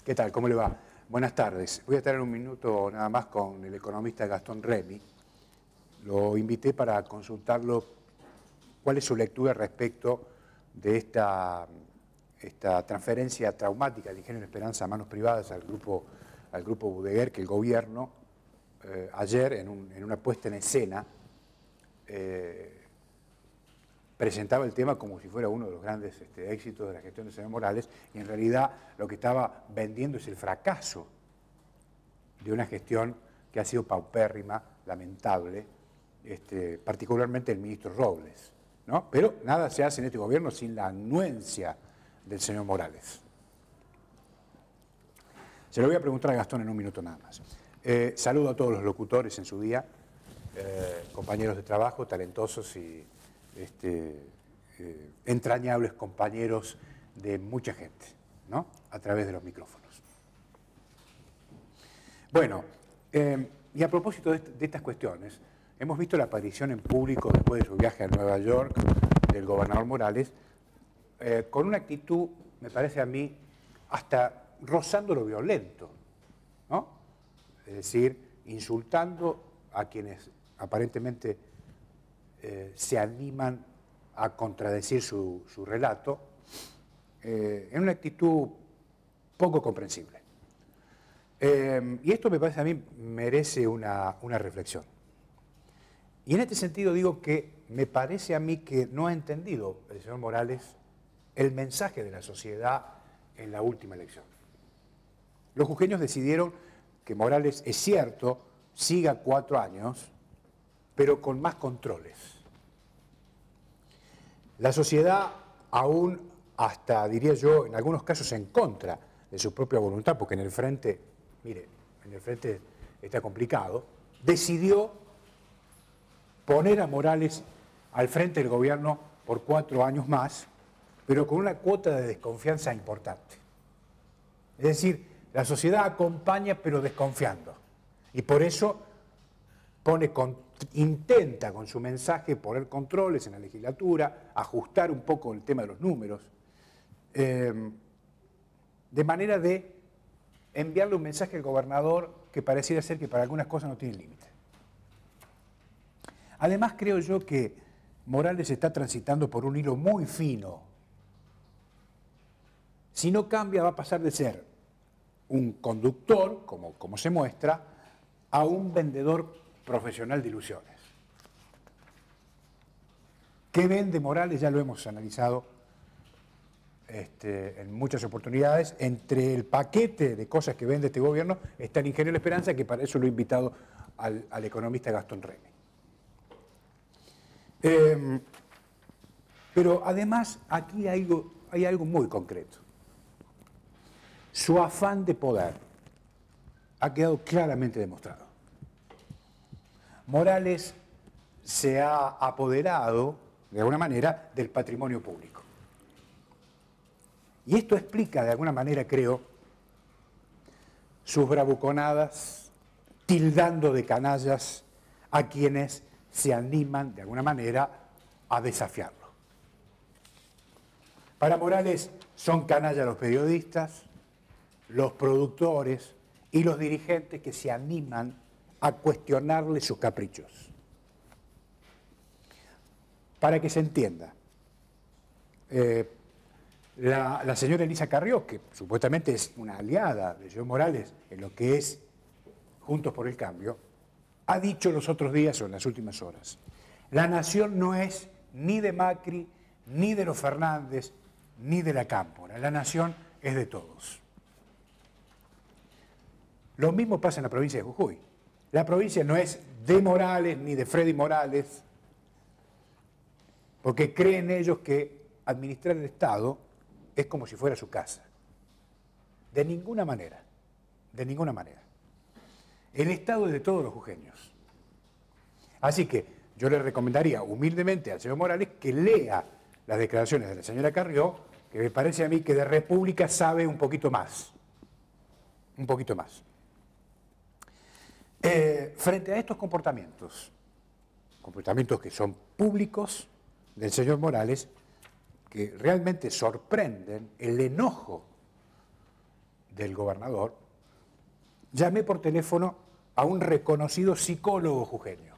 ¿Qué tal? ¿Cómo le va? Buenas tardes. Voy a estar en un minuto nada más con el economista Gastón Remy. Lo invité para consultarlo cuál es su lectura respecto de esta transferencia traumática de Ingenio Esperanza a manos privadas al grupo Budeguer, que el gobierno ayer en una puesta en escena presentaba el tema como si fuera uno de los grandes éxitos de la gestión del señor Morales, y en realidad lo que estaba vendiendo es el fracaso de una gestión que ha sido paupérrima, lamentable, particularmente el ministro Robles, ¿no? Pero nada se hace en este gobierno sin la anuencia del señor Morales. Se lo voy a preguntar a Gastón en un minuto nada más. Saludo a todos los locutores en su día, compañeros de trabajo, talentosos y entrañables compañeros de mucha gente, ¿no? A través de los micrófonos. Bueno, y a propósito de estas cuestiones, hemos visto la aparición en público después de su viaje a Nueva York del gobernador Morales, con una actitud, me parece a mí, hasta rozando lo violento, ¿no? Es decir, insultando a quienes aparentemente se animan a contradecir su relato, en una actitud poco comprensible. Y esto me parece a mí merece una reflexión. Y en este sentido digo que me parece a mí que no ha entendido el señor Morales el mensaje de la sociedad en la última elección. Los jujeños decidieron que Morales, es cierto, siga 4 años, pero con más controles. La sociedad, aún hasta, diría yo, en algunos casos en contra de su propia voluntad, porque en el frente, mire, en el frente está complicado, decidió poner a Morales al frente del gobierno por 4 años más, pero con una cuota de desconfianza importante. Es decir, la sociedad acompaña pero desconfiando. Y por eso intenta con su mensaje poner controles en la legislatura, ajustar un poco el tema de los números, de manera de enviarle un mensaje al gobernador que pareciera ser que para algunas cosas no tiene límite. Además, creo yo que Morales está transitando por un hilo muy fino. Si no cambia, va a pasar de ser un conductor, como se muestra, a un vendedor profesional de ilusiones. ¿Qué vende Morales? Ya lo hemos analizado en muchas oportunidades. Entre el paquete de cosas que vende este gobierno está el Ingenio Esperanza, que para eso lo he invitado al economista Gastón Remy. Pero además aquí hay algo muy concreto. Su afán de poder ha quedado claramente demostrado. Morales se ha apoderado, de alguna manera, del patrimonio público. Y esto explica, de alguna manera, creo, sus bravuconadas, tildando de canallas a quienes se animan, de alguna manera, a desafiarlo. Para Morales son canallas los periodistas, los productores y los dirigentes que se animan a cuestionarle sus caprichos. Para que se entienda, la señora Elisa Carrió, que supuestamente es una aliada de Joe Morales en lo que es Juntos por el Cambio, ha dicho los otros días o en las últimas horas: la nación no es ni de Macri, ni de los Fernández, ni de la Cámpora. La nación es de todos. Lo mismo pasa en la provincia de Jujuy. La provincia no es de Morales ni de Freddy Morales, porque creen ellos que administrar el Estado es como si fuera su casa. De ninguna manera, de ninguna manera. El Estado es de todos los jujeños. Así que yo le recomendaría humildemente al señor Morales que lea las declaraciones de la señora Carrió, que me parece a mí que de República sabe un poquito más. Un poquito más. Frente a estos comportamientos que son públicos del señor Morales, que realmente sorprenden el enojo del gobernador, llamé por teléfono a un reconocido psicólogo jujeño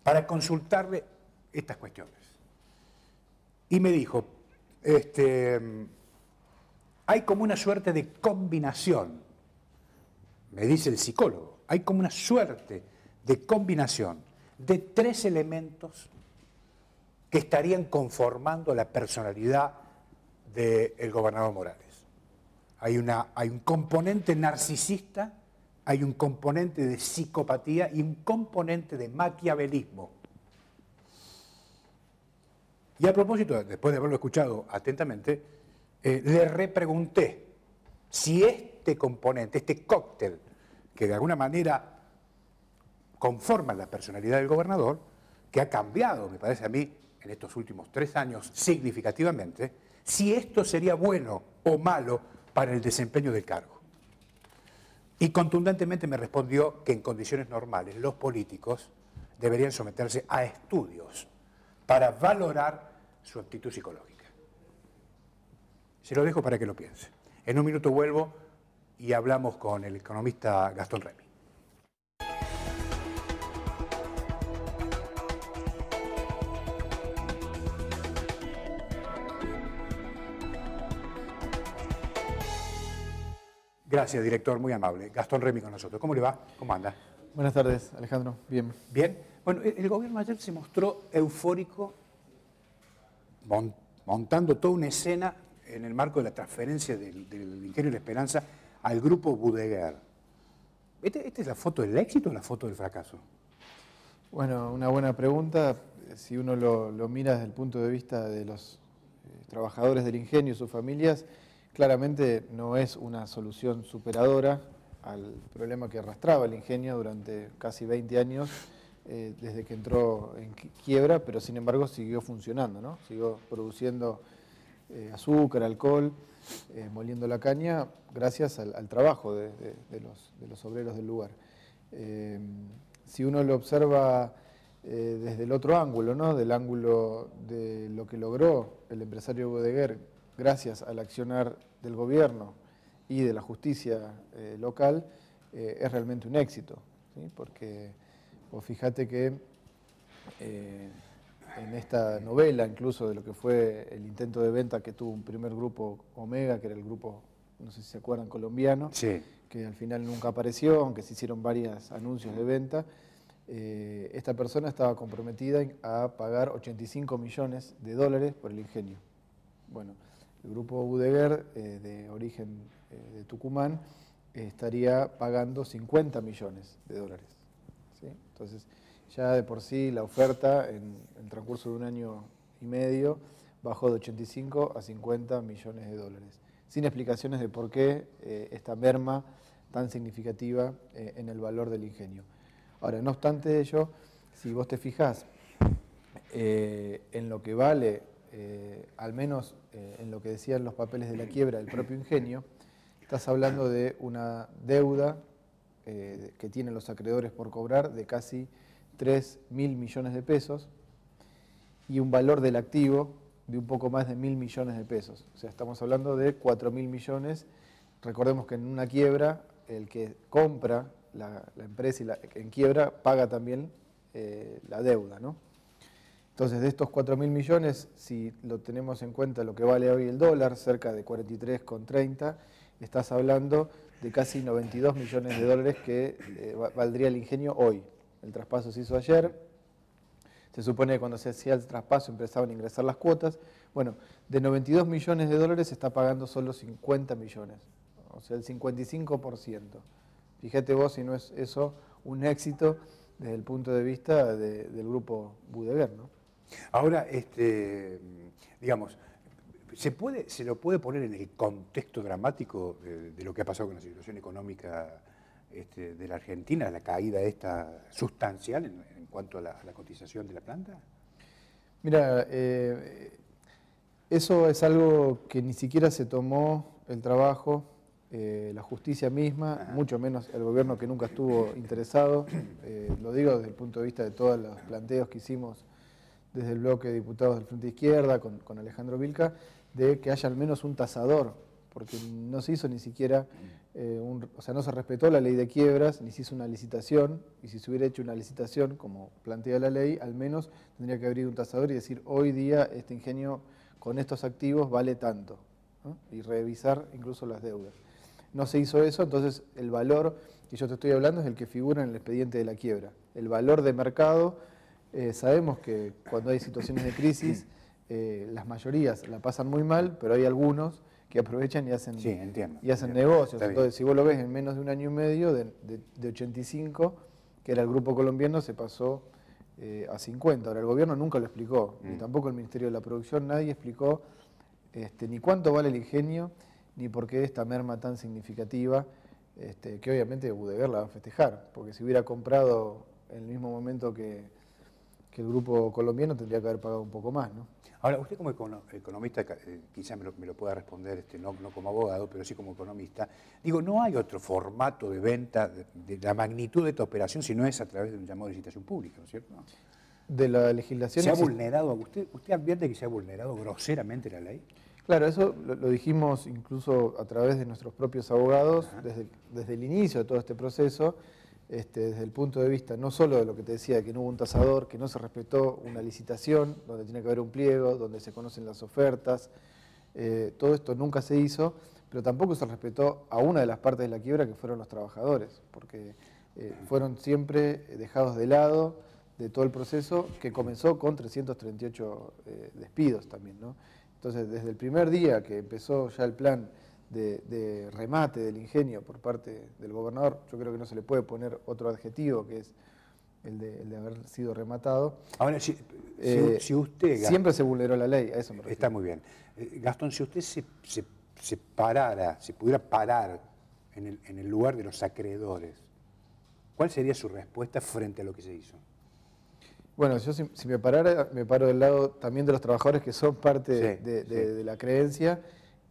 para consultarle estas cuestiones. Y me dijo, hay como una suerte de combinación, me dice el psicólogo, hay como una suerte de combinación de 3 elementos que estarían conformando la personalidad del gobernador Morales. Hay un componente narcisista, hay un componente de psicopatía y un componente de maquiavelismo. Y a propósito, después de haberlo escuchado atentamente, le repregunté si este componente, este cóctel, que de alguna manera conforma la personalidad del gobernador, que ha cambiado, me parece a mí, en estos últimos 3 años significativamente, si esto sería bueno o malo para el desempeño del cargo. Y contundentemente me respondió que en condiciones normales los políticos deberían someterse a estudios para valorar su actitud psicológica. Se lo dejo para que lo piense. En un minuto vuelvo y hablamos con el economista Gastón Remy. Gracias, director, muy amable. Gastón Remy con nosotros. ¿Cómo le va? ¿Cómo anda? Buenas tardes, Alejandro. Bien. Bien. Bueno, el gobierno ayer se mostró eufórico montando toda una escena en el marco de la transferencia del Ingenio La Esperanza al grupo Budeguer. ¿Esta es la foto del éxito o la foto del fracaso? Bueno, una buena pregunta. Si uno lo mira desde el punto de vista de los trabajadores del ingenio y sus familias, claramente no es una solución superadora al problema que arrastraba el ingenio durante casi 20 años, desde que entró en quiebra, pero sin embargo siguió funcionando, ¿no? Siguió produciendo azúcar, alcohol, moliendo la caña, gracias al trabajo de los obreros del lugar. Si uno lo observa desde el otro ángulo, ¿no? Del ángulo de lo que logró el empresario Budeguer gracias al accionar del gobierno y de la justicia local, es realmente un éxito, ¿sí? Porque vos fíjate que en esta novela, incluso de lo que fue el intento de venta que tuvo un primer grupo Omega, que era el grupo, no sé si se acuerdan, colombiano, sí, que al final nunca apareció, aunque se hicieron varios anuncios de venta, esta persona estaba comprometida a pagar $85 millones por el ingenio. Bueno, el grupo Budeguer, de origen de Tucumán, estaría pagando $50 millones. ¿Sí? Entonces, ya de por sí la oferta en el transcurso de 1 año y medio bajó de 85 a $50 millones, sin explicaciones de por qué esta merma tan significativa en el valor del ingenio. Ahora, no obstante ello, si vos te fijás en lo que vale, al menos en lo que decían los papeles de la quiebra del propio ingenio, estás hablando de una deuda que tienen los acreedores por cobrar de casi 3.000 millones de pesos y un valor del activo de un poco más de 1.000 millones de pesos. O sea, estamos hablando de 4.000 millones. Recordemos que en una quiebra, el que compra la empresa en quiebra paga también la deuda, ¿no? Entonces, de estos 4.000 millones, si lo tenemos en cuenta lo que vale hoy el dólar, cerca de 43,30, estás hablando de casi 92 millones de dólares que valdría el ingenio hoy. El traspaso se hizo ayer. Se supone que cuando se hacía el traspaso empezaban a ingresar las cuotas. Bueno, de 92 millones de dólares se está pagando solo 50 millones, o sea, el 55%. Fíjate vos si no es eso un éxito desde el punto de vista del grupo Budeguer, ¿no? Ahora, digamos, ¿se lo puede poner en el contexto dramático de lo que ha pasado con la situación económica de la Argentina, la caída esta sustancial en cuanto a la cotización de la planta? Mira, eso es algo que ni siquiera se tomó el trabajo, la justicia misma, mucho menos el gobierno, que nunca estuvo interesado. Lo digo desde el punto de vista de todos los planteos que hicimos desde el bloque de diputados del Frente Izquierda con Alejandro Vilca, de que haya al menos un tasador porque no se hizo ni siquiera, o sea, no se respetó la ley de quiebras, ni se hizo una licitación, y si se hubiera hecho una licitación, como plantea la ley, al menos tendría que abrir un tasador y decir, hoy día este ingenio con estos activos vale tanto, ¿no? Y revisar incluso las deudas. No se hizo eso, entonces el valor que yo te estoy hablando es el que figura en el expediente de la quiebra. El valor de mercado, sabemos que cuando hay situaciones de crisis, las mayorías la pasan muy mal, pero hay algunos que aprovechan y hacen, negocios. Entonces, si vos lo ves en menos de un año y medio, de 85, que era el grupo colombiano, se pasó a 50. Ahora, el gobierno nunca lo explicó, ni tampoco el Ministerio de la Producción, nadie explicó ni cuánto vale el ingenio, ni por qué esta merma tan significativa, que obviamente Budeguer la va a festejar, porque si hubiera comprado en el mismo momento que el grupo colombiano, tendría que haber pagado un poco más, ¿no? Ahora, usted como economista, quizás me lo pueda responder, no como abogado, pero sí como economista, digo, no hay otro formato de venta de la magnitud de esta operación si no es a través de un llamado de licitación pública, ¿no es cierto? De la legislación... ¿Se ha vulnerado, usted advierte que se ha vulnerado groseramente la ley? Claro, eso lo dijimos incluso a través de nuestros propios abogados, desde el inicio de todo este proceso, desde el punto de vista no solo de lo que te decía, que no hubo un tasador, que no se respetó una licitación, donde tiene que haber un pliego, donde se conocen las ofertas, todo esto nunca se hizo, pero tampoco se respetó a una de las partes de la quiebra, que fueron los trabajadores, porque fueron siempre dejados de lado de todo el proceso, que comenzó con 338 despidos también, ¿no? Entonces, desde el primer día que empezó ya el plan de remate del ingenio por parte del gobernador, yo creo que no se le puede poner otro adjetivo, que es el de haber sido rematado. Ahora, si usted... Siempre se vulneró la ley, a eso me refiero. Está muy bien. Gastón, si usted se pudiera parar en el lugar de los acreedores, ¿cuál sería su respuesta frente a lo que se hizo? Bueno, yo si me parara, me paro del lado también de los trabajadores que son parte de la creencia,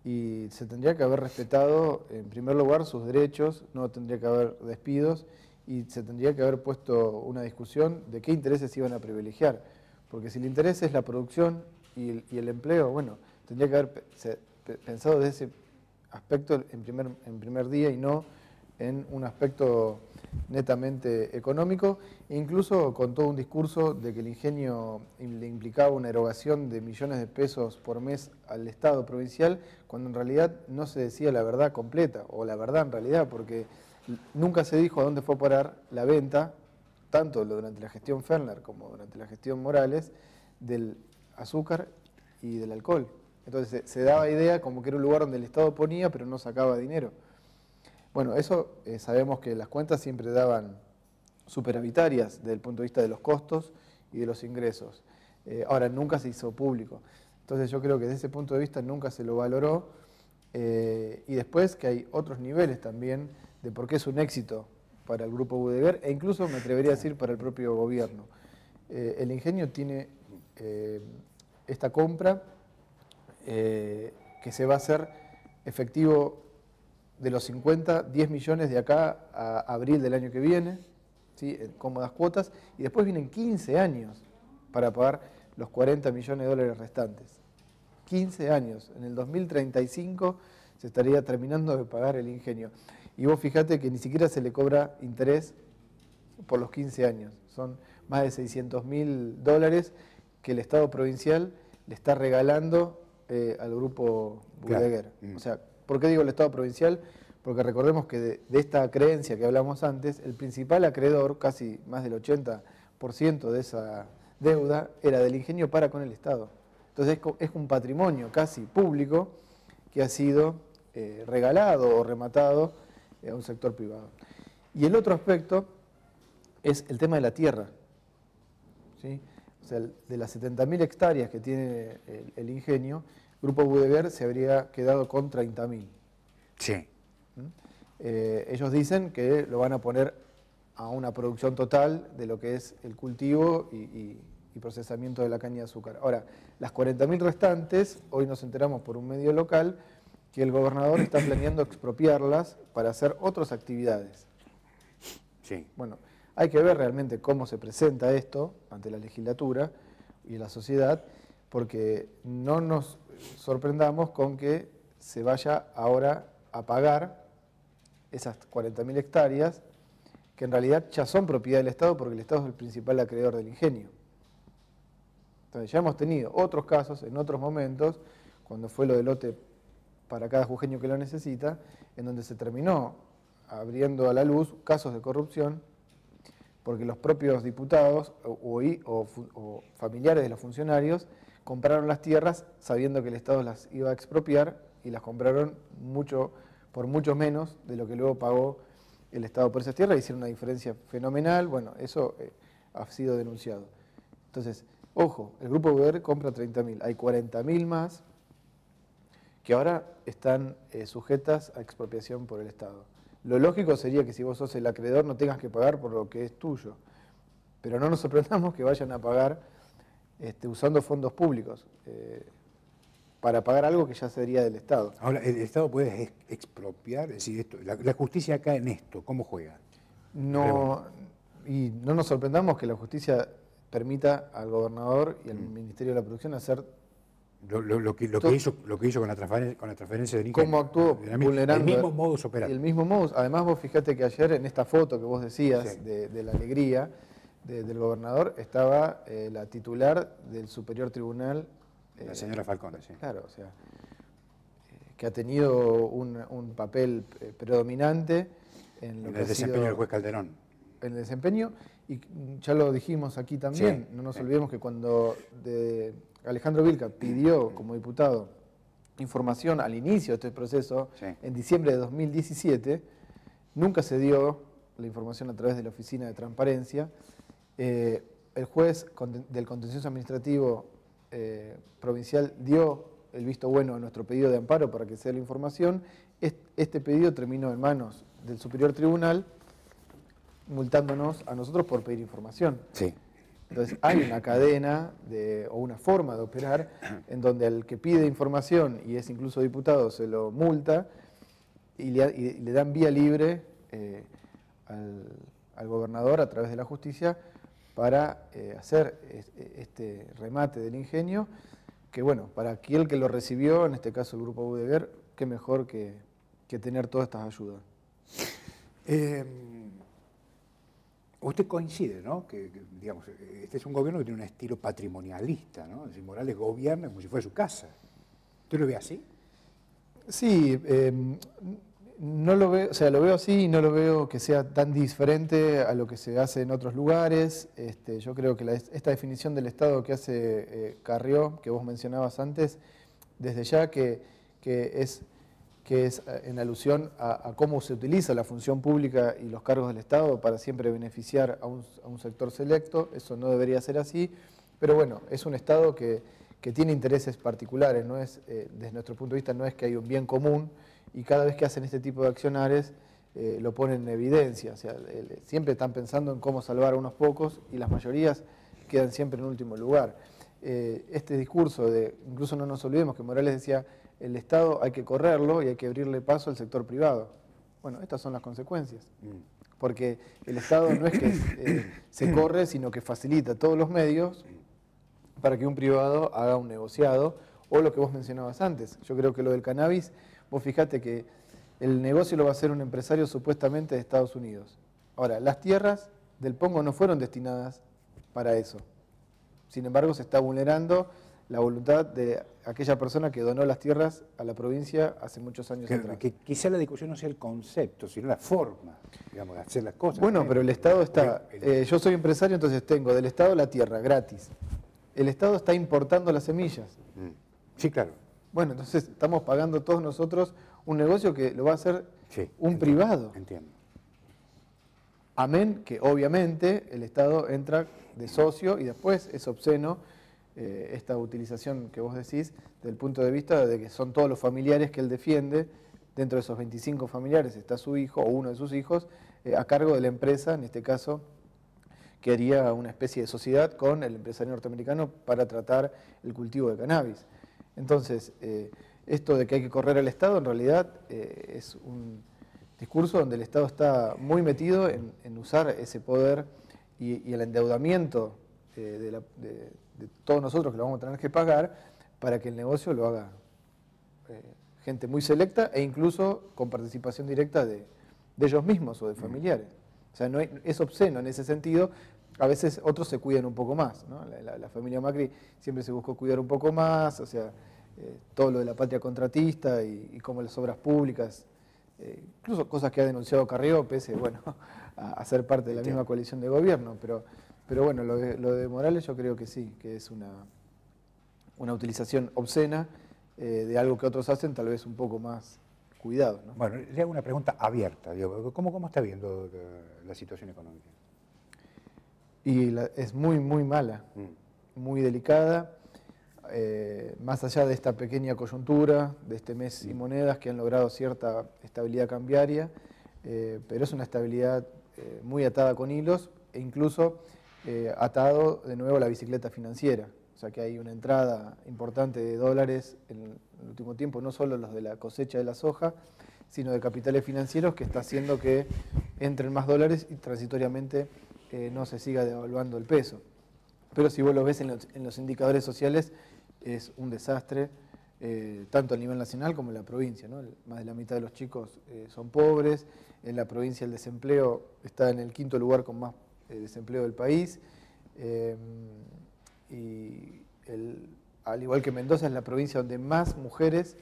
y se tendría que haber respetado, en primer lugar, sus derechos, no tendría que haber despidos, y se tendría que haber puesto una discusión de qué intereses iban a privilegiar. Porque si el interés es la producción y el empleo, bueno, tendría que haber pensado desde ese aspecto en primer día y no en un aspecto netamente económico, e incluso con todo un discurso de que el ingenio le implicaba una erogación de millones de pesos por mes al Estado provincial, cuando en realidad no se decía la verdad completa, o la verdad en realidad, porque nunca se dijo a dónde fue a parar la venta, tanto durante la gestión Fernler como durante la gestión Morales, del azúcar y del alcohol. Entonces se daba idea como que era un lugar donde el Estado ponía, pero no sacaba dinero. Bueno, eso sabemos que las cuentas siempre daban superavitarias desde el punto de vista de los costos y de los ingresos. Ahora, nunca se hizo público. Entonces yo creo que desde ese punto de vista nunca se lo valoró. Y después que hay otros niveles también de por qué es un éxito para el Grupo Budeguer, e incluso me atrevería a decir para el propio gobierno. El ingenio tiene esta compra que se va a hacer efectivo de los 50, 10 millones de acá a abril del año que viene, ¿sí? En cómodas cuotas, y después vienen 15 años para pagar los 40 millones de dólares restantes. 15 años. En el 2035 se estaría terminando de pagar el ingenio. Y vos fijate que ni siquiera se le cobra interés por los 15 años. Son más de 600.000 dólares que el Estado provincial le está regalando al Grupo Budeguer. O sea, ¿por qué digo el Estado provincial? Porque recordemos que de esta creencia que hablamos antes, el principal acreedor, casi más del 80% de esa deuda, era del ingenio para con el Estado. Entonces es un patrimonio casi público que ha sido regalado o rematado a un sector privado. Y el otro aspecto es el tema de la tierra, ¿sí? O sea, de las 70.000 hectáreas que tiene el ingenio, Grupo Budeguer se habría quedado con 30.000. Sí. Ellos dicen que lo van a poner a una producción total de lo que es el cultivo y procesamiento de la caña de azúcar. Ahora, las 40.000 restantes, hoy nos enteramos por un medio local que el gobernador está planeando expropiarlas para hacer otras actividades. Sí. Bueno, hay que ver realmente cómo se presenta esto ante la legislatura y la sociedad, porque no nos sorprendamos con que se vaya ahora a pagar esas 40.000 hectáreas, que en realidad ya son propiedad del Estado porque el Estado es el principal acreedor del ingenio. Entonces ya hemos tenido otros casos en otros momentos, cuando fue lo del lote para cada jujeño que lo necesita, en donde se terminó abriendo a la luz casos de corrupción, porque los propios diputados o familiares de los funcionarios compraron las tierras sabiendo que el Estado las iba a expropiar y las compraron por mucho menos de lo que luego pagó el Estado por esas tierras, hicieron una diferencia fenomenal. Bueno, eso ha sido denunciado. Entonces, ojo, el Grupo Boudegger compra 30.000, hay 40.000 más que ahora están sujetas a expropiación por el Estado. Lo lógico sería que si vos sos el acreedor no tengas que pagar por lo que es tuyo, pero no nos sorprendamos que vayan a pagar usando fondos públicos para pagar algo que ya sería del Estado. Ahora, ¿el Estado puede expropiar? Es decir, la justicia acá en esto, ¿cómo juega? No, y no nos sorprendamos que la justicia permita al gobernador y al Ministerio de la Producción hacer lo que hizo con la transferencia del ingenio. cómo actuó vulnerando el mismo modus operandi. El mismo modus. Además, vos fijate que ayer en esta foto que vos decías Sí. de la alegría del gobernador estaba la titular del Superior Tribunal. La señora Falcone, sí. Claro, o sea, que ha tenido un papel predominante en el desempeño del juez Calderón. En el desempeño, y ya lo dijimos aquí también, Sí, no nos sí. olvidemos que cuando Alejandro Vilca pidió como diputado información al inicio de este proceso, Sí. en diciembre de 2017, nunca se dio la información a través de la Oficina de Transparencia. El juez del Contencioso Administrativo provincial dio el visto bueno a nuestro pedido de amparo para que se dé la información. Este pedido terminó en manos del Superior Tribunal, multándonos a nosotros por pedir información. Sí. Entonces hay una cadena o una forma de operar en donde al que pide información y es incluso diputado se lo multa y le dan vía libre al gobernador a través de la justicia para hacer este remate del ingenio, que bueno, para aquel que lo recibió, en este caso el Grupo Boudegger, qué mejor que tener todas estas ayudas. Usted coincide, ¿no? Que, digamos, este es un gobierno que tiene un estilo patrimonialista, ¿no? Es decir, Morales gobierna como si fuera su casa. ¿Usted lo ve así? Sí, no lo veo, o sea, lo veo así y no lo veo que sea tan diferente a lo que se hace en otros lugares. Yo creo que esta definición del Estado que hace Carrió, que vos mencionabas antes, desde ya que es en alusión a cómo se utiliza la función pública y los cargos del Estado para siempre beneficiar a un sector selecto. Eso no debería ser así, pero bueno, es un Estado que tiene intereses particulares, no es, desde nuestro punto de vista no es que hay un bien común, y cada vez que hacen este tipo de accionares lo ponen en evidencia. O sea, siempre están pensando en cómo salvar a unos pocos y las mayorías quedan siempre en último lugar. Este discurso incluso no nos olvidemos que Morales decía, el Estado hay que correrlo y hay que abrirle paso al sector privado. Bueno, estas son las consecuencias. Porque el Estado no es que se corre, sino que facilita todos los medios para que un privado haga un negociado, o lo que vos mencionabas antes. Yo creo que lo del cannabis, vos fijate que el negocio lo va a hacer un empresario supuestamente de Estados Unidos. Ahora, las tierras del Pongo no fueron destinadas para eso. Sin embargo, se está vulnerando la voluntad de aquella persona que donó las tierras a la provincia hace muchos años atrás. Que quizá la discusión no sea el concepto, sino la forma, digamos, de hacer las cosas. Bueno, pero el Estado está... yo soy empresario, entonces tengo del Estado la tierra gratis. El Estado está importando las semillas. Sí, claro. Bueno, entonces estamos pagando todos nosotros un negocio que lo va a hacer un privado. Entiendo. Amén, que obviamente el Estado entra de socio y después es obsceno esta utilización que vos decís desde el punto de vista de que son todos los familiares que él defiende. Dentro de esos 25 familiares está su hijo o uno de sus hijos a cargo de la empresa, en este caso, que haría una especie de sociedad con el empresario norteamericano para tratar el cultivo de cannabis. Entonces, esto de que hay que correr al Estado, en realidad es un discurso donde el Estado está muy metido en usar ese poder y el endeudamiento de todos nosotros que lo vamos a tener que pagar para que el negocio lo haga gente muy selecta e incluso con participación directa de ellos mismos o de familiares. O sea, es obsceno en ese sentido. A veces otros se cuidan un poco más, ¿no? La familia Macri siempre se buscó cuidar un poco más, o sea, todo lo de la patria contratista y cómo las obras públicas, incluso cosas que ha denunciado Carrió, pese bueno, a ser parte de la misma coalición de gobierno, pero bueno, lo de Morales yo creo que sí, que es una utilización obscena de algo que otros hacen tal vez un poco más cuidado, ¿no? Bueno, le hago una pregunta abierta, digo, ¿cómo está viendo la situación económica? Y es muy, muy mala, muy delicada, más allá de esta pequeña coyuntura, de este mes y monedas que han logrado cierta estabilidad cambiaria, pero es una estabilidad muy atada con hilos e incluso atado de nuevo a la bicicleta financiera. O sea que hay una entrada importante de dólares en el último tiempo, no solo los de la cosecha de la soja, sino de capitales financieros que está haciendo que entren más dólares y transitoriamente no se siga devaluando el peso. Pero si vos lo ves en los indicadores sociales, es un desastre, tanto a nivel nacional como en la provincia, ¿no? Más de la mitad de los chicos son pobres, en la provincia el desempleo está en el 5º lugar con más desempleo del país, y al igual que Mendoza es la provincia donde más mujeres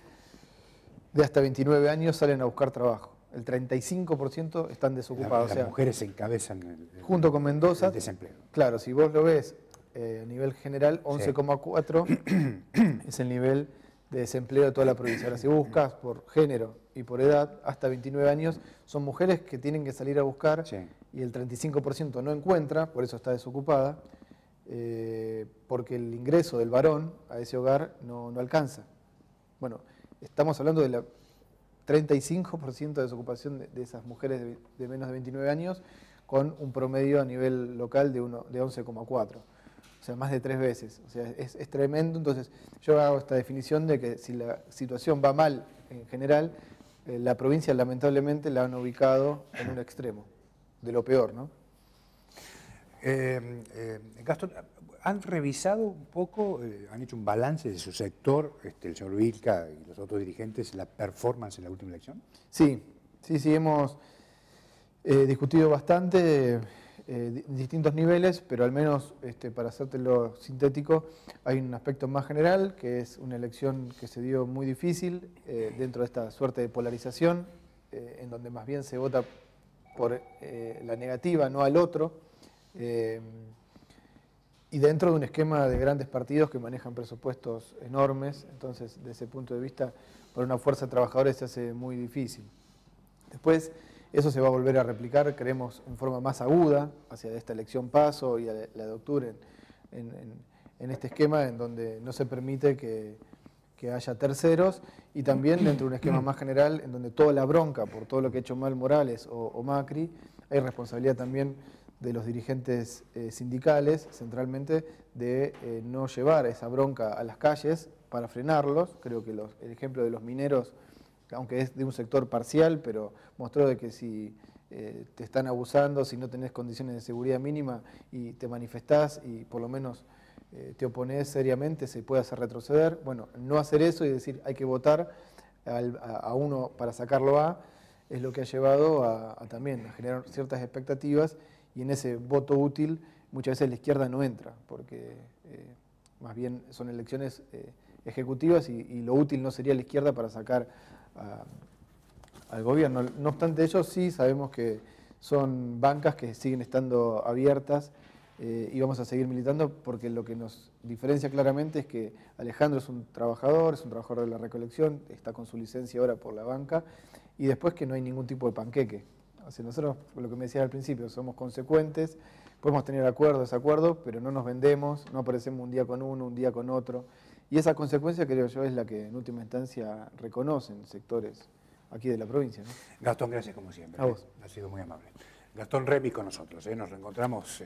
de hasta 29 años salen a buscar trabajo. El 35% están desocupados. Las mujeres encabezan junto con Mendoza, el desempleo. Claro, si vos lo ves a nivel general, 11,4 es el nivel de desempleo de toda la provincia. Ahora, si buscas por género y por edad, hasta 29 años, son mujeres que tienen que salir a buscar y el 35% no encuentra, por eso está desocupada, porque el ingreso del varón a ese hogar no alcanza. Bueno, estamos hablando de la 35% de desocupación de esas mujeres de menos de 29 años, con un promedio a nivel local de 11,4. O sea, más de 3 veces. O sea, es tremendo. Entonces, yo hago esta definición de que si la situación va mal en general, la provincia lamentablemente la han ubicado en un extremo, de lo peor, ¿no? Gastón, ¿han revisado un poco, han hecho un balance de su sector, el señor Vilca y los otros dirigentes, la performance en la última elección? Sí, hemos discutido bastante en distintos niveles, pero al menos para hacértelo sintético, hay un aspecto más general, que es una elección que se dio muy difícil dentro de esta suerte de polarización, en donde más bien se vota por la negativa, no al otro, y dentro de un esquema de grandes partidos que manejan presupuestos enormes. Entonces, desde ese punto de vista, para una fuerza de trabajadores se hace muy difícil. Después, eso se va a volver a replicar, creemos, en forma más aguda, hacia esta elección paso y a la de octubre, en este esquema en donde no se permite que haya terceros, y también dentro de un esquema más general en donde toda la bronca por todo lo que ha hecho mal Morales o Macri, hay responsabilidad también de los dirigentes sindicales, centralmente, de no llevar esa bronca a las calles para frenarlos. Creo que el ejemplo de los mineros, aunque es de un sector parcial, pero mostró de que si te están abusando, si no tenés condiciones de seguridad mínima y te manifestás y por lo menos te oponés seriamente, se puede hacer retroceder. Bueno, no hacer eso y decir hay que votar a uno para sacarlo es lo que ha llevado también a generar ciertas expectativas, y en ese voto útil muchas veces la izquierda no entra, porque más bien son elecciones ejecutivas y lo útil no sería la izquierda para sacar al gobierno. No obstante ello, sí sabemos que son bancas que siguen estando abiertas y vamos a seguir militando, porque lo que nos diferencia claramente es que Alejandro es un trabajador de la recolección, está con su licencia ahora por la banca, y después que no hay ningún tipo de panqueque. O sea, nosotros, lo que me decías al principio, somos consecuentes, podemos tener acuerdos, desacuerdos, pero no nos vendemos, no aparecemos un día con uno, un día con otro. Y esa consecuencia, creo yo, es la que en última instancia reconocen sectores aquí de la provincia, ¿no? Gastón, gracias como siempre. A vos. Ha sido muy amable. Gastón Remy con nosotros. Nos reencontramos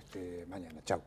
mañana. Chau.